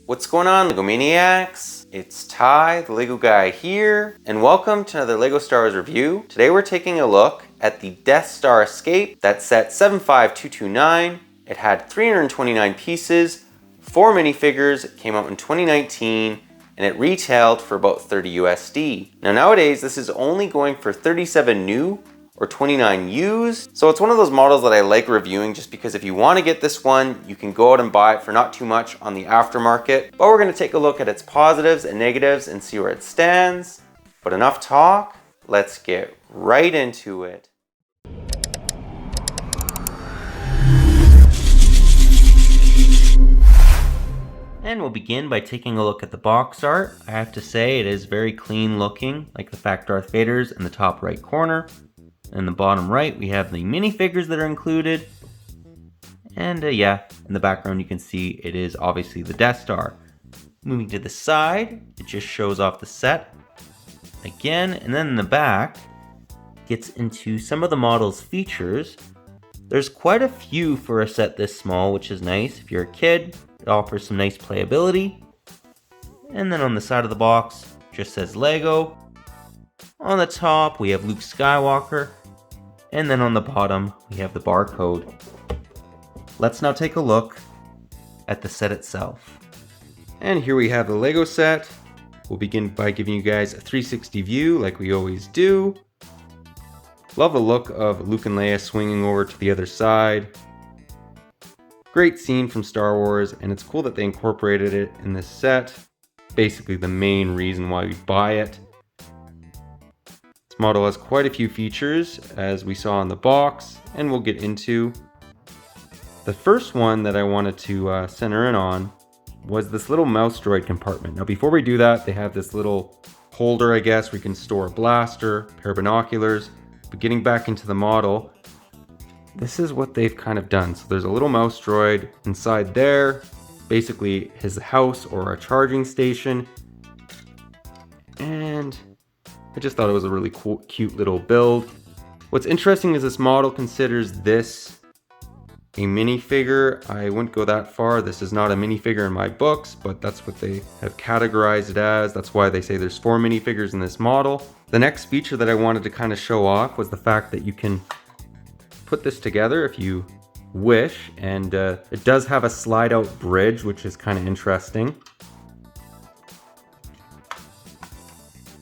What's going on, LEGO Maniacs? It's Ty, the LEGO guy here, and welcome to another LEGO Star Wars review. Today we're taking a look at the Death Star Escape. That's set 75229. It had 329 pieces, 4 minifigures. It came out in 2019, and it retailed for about 30 USD. Now nowadays, this is only going for 37 new or 29 used. So it's one of those models that I like reviewing just because if you want to get this one, you can go out and buy it for not too much on the aftermarket. But we're going to take a look at its positives and negatives and see where it stands. But enough talk, let's get right into it. And we'll begin by taking a look at the box art. I have to say it is very clean looking, like the fact Darth Vader's in the top right corner. In the bottom right, we have the minifigures that are included. And yeah, in the background you can see it is obviously the Death Star. Moving to the side, it just shows off the set again. And then in the back, gets into some of the model's features. There's quite a few for a set this small, which is nice. If you're a kid, it offers some nice playability. And then on the side of the box, just says LEGO. On the top, we have Luke Skywalker, and then on the bottom, we have the barcode. Let's now take a look at the set itself. And here we have the LEGO set. We'll begin by giving you guys a 360 view like we always do. Love the look of Luke and Leia swinging over to the other side. Great scene from Star Wars, and it's cool that they incorporated it in this set. Basically the main reason why we buy it. This model has quite a few features, as we saw in the box, and we'll get into. The first one that I wanted to center in on was this little mouse droid compartment. Now before we do that, they have this little holder, I guess, where we can store a blaster, a pair of binoculars. But getting back into the model, this is what they've kind of done. So there's a little mouse droid inside there, basically his house or a charging station. And I just thought it was a really cool, cute little build. What's interesting is this model considers this a minifigure. I wouldn't go that far. This is not a minifigure in my books, but that's what they have categorized it as. That's why they say there's 4 minifigures in this model. The next feature that I wanted to kind of show off was the fact that you can put this together if you wish, and it does have a slide out bridge, which is kind of interesting.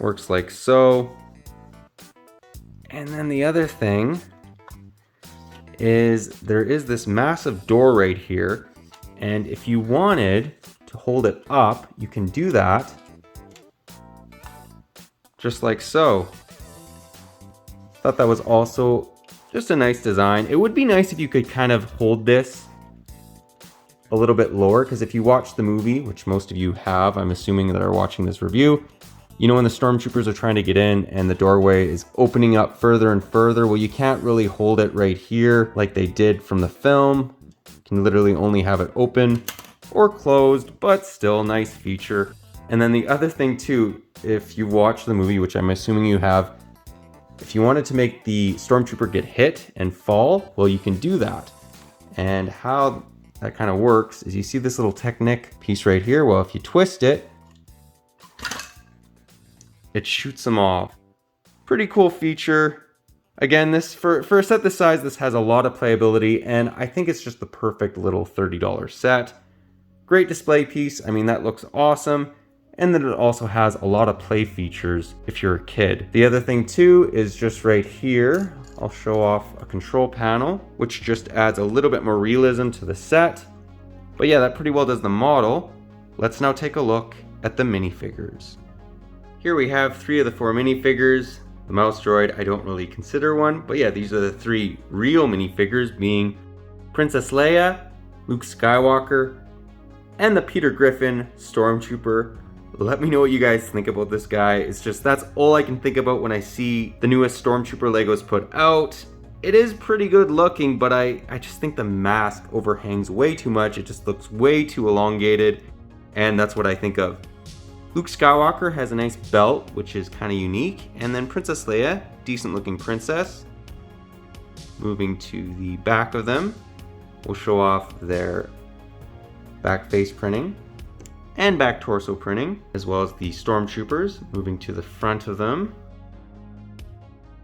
Works like so. And then the other thing is there is this massive door right here, and if you wanted to hold it up, you can do that just like so. Thought that was also just a nice design. It would be nice if you could kind of hold this a little bit lower, because if you watch the movie, which most of you have, I'm assuming that are watching this review, you know when the stormtroopers are trying to get in and the doorway is opening up further and further, well, you can't really hold it right here like they did from the film. You can literally only have it open or closed, but still nice feature. And then the other thing too, if you watch the movie, which I'm assuming you have, if you wanted to make the stormtrooper get hit and fall, well, you can do that. And how that kind of works is you see this little Technic piece right here. Well, if you twist it, it shoots them off. Pretty cool feature. Again, this for a set this size, this has a lot of playability, and I think it's just the perfect little $30 set. Great display piece. I mean, that looks awesome. And then it also has a lot of play features if you're a kid. The other thing too is just right here, I'll show off a control panel, which just adds a little bit more realism to the set. But yeah, that pretty well does the model. Let's now take a look at the minifigures. Here we have 3 of the 4 minifigures. The mouse droid, I don't really consider one, but yeah, these are the 3 real minifigures, being Princess Leia, Luke Skywalker, and the Peter Griffin Stormtrooper. Let me know what you guys think about this guy. It's just, that's all I can think about when I see the newest Stormtrooper Legos put out. It is pretty good looking, but I just think the mask overhangs way too much. It just looks way too elongated, and that's what I think of. Luke Skywalker has a nice belt, which is kind of unique. And then Princess Leia, decent looking princess. Moving to the back of them, we'll show off their back face printing. and back torso printing, as well as the stormtroopers moving to the front of them.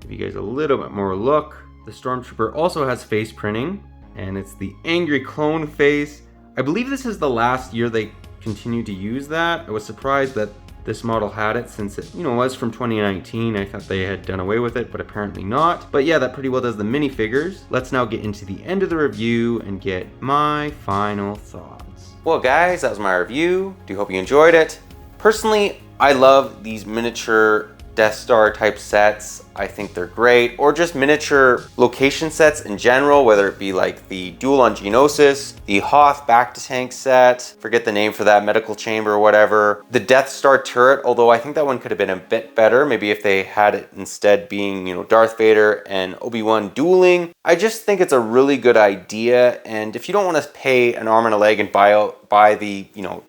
Give you guys a little bit more look. The stormtrooper also has face printing, and it's the angry clone face. I believe this is the last year they continue to use that. I was surprised that this model had it since it, was from 2019. I thought they had done away with it, but apparently not. But yeah, that pretty well does the minifigures. Let's now get into the end of the review and get my final thoughts. Well guys, that was my review. Do hope you enjoyed it. Personally, I love these miniature Death Star type sets. I think they're great, or just miniature location sets in general, whether it be like the Duel on Geonosis, the Hoth back to tank set, forget the name for that, medical chamber or whatever, the Death Star turret, although I think that one could have been a bit better, maybe if they had it instead being, Darth Vader and Obi-Wan dueling. I just think it's a really good idea, and if you don't want to pay an arm and a leg and buy the,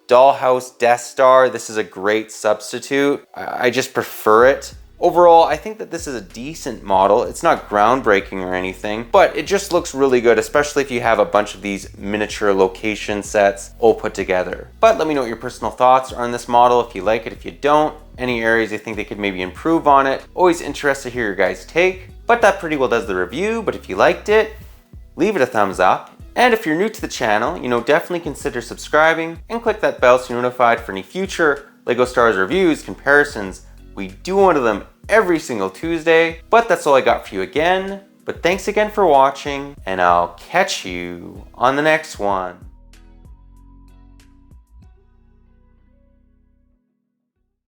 Dollhouse Death Star, this is a great substitute. I just prefer it. Overall, I think that this is a decent model. It's not groundbreaking or anything, but it just looks really good, especially if you have a bunch of these miniature location sets all put together. But let me know what your personal thoughts are on this model, if you like it, if you don't, any areas you think they could maybe improve on it. Always interested to hear your guys' take. But that pretty well does the review, but if you liked it, leave it a thumbs up. And if you're new to the channel, definitely consider subscribing and click that bell so you're notified for any future LEGO Stars reviews, comparisons. We do one of them every single Tuesday, but that's all I got for you again. But thanks again for watching, and I'll catch you on the next one.